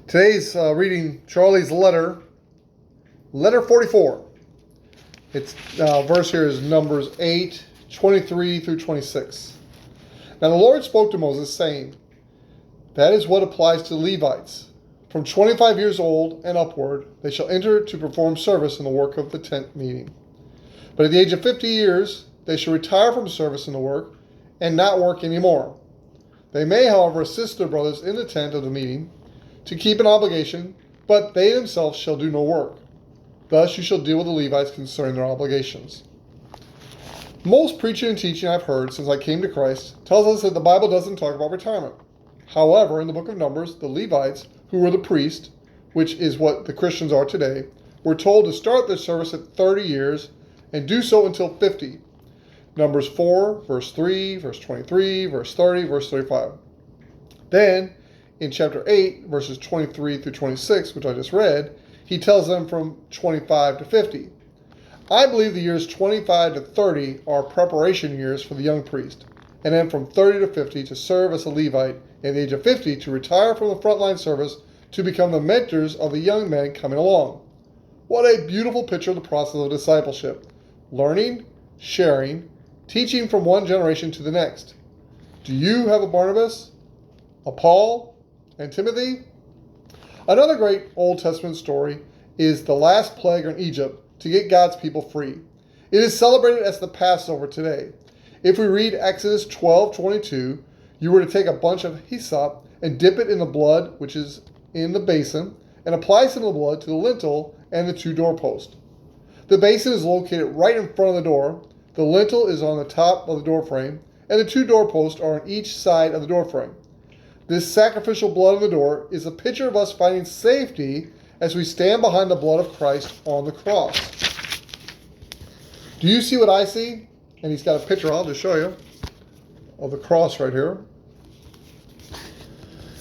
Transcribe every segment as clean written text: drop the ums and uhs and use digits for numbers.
Today's reading Charlie's letter 44. Its verse here is Numbers 8:23 through 26. Now the Lord spoke to Moses, saying, that is what applies to the Levites. From 25 years old and upward, they shall enter to perform service in the work of the tent meeting. But at the age of 50 years, they shall retire from service in the work and not work anymore. They may, however, assist their brothers in the tent of the meeting to keep an obligation, but they themselves shall do no work. Thus you shall deal with the Levites concerning their obligations. Most preaching and teaching I've heard since I came to Christ tells us that the Bible doesn't talk about retirement. However, in the book of Numbers, the Levites, who were the priests, which is what the Christians are today, were told to start their service at 30 years and do so until 50. Numbers 4, verse 3, verse 23, verse 30, verse 35. Then, in chapter 8, verses 23 through 26, which I just read, he tells them from 25 to 50. I believe the years 25 to 30 are preparation years for the young priest, and then from 30 to 50 to serve as a Levite, and at the age of 50 to retire from the frontline service to become the mentors of the young men coming along. What a beautiful picture of the process of discipleship. Learning, sharing, teaching from one generation to the next. Do you have a Barnabas, a Paul, and Timothy? Another great Old Testament story is the last plague on Egypt to get God's people free. It is celebrated as the Passover today. If we read Exodus 12:22, you were to take a bunch of hyssop and dip it in the blood, which is in the basin, and apply some of the blood to the lintel and the two doorposts. The basin is located right in front of the door. The lintel is on the top of the doorframe, and the two doorposts are on each side of the doorframe. This sacrificial blood on the door is a picture of us finding safety as we stand behind the blood of Christ on the cross. Do you see what I see? And he's got a picture, I'll just show you, of the cross right here.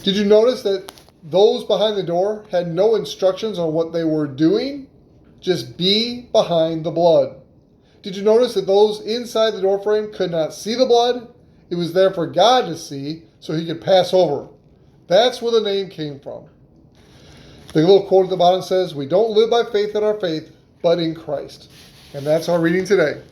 Did you notice that those behind the door had no instructions on what they were doing? Just be behind the blood. Did you notice that those inside the doorframe could not see the blood? It was there for God to see so he could pass over. That's where the name came from. The little quote at the bottom says, we don't live by faith in our faith, but in Christ. And that's our reading today.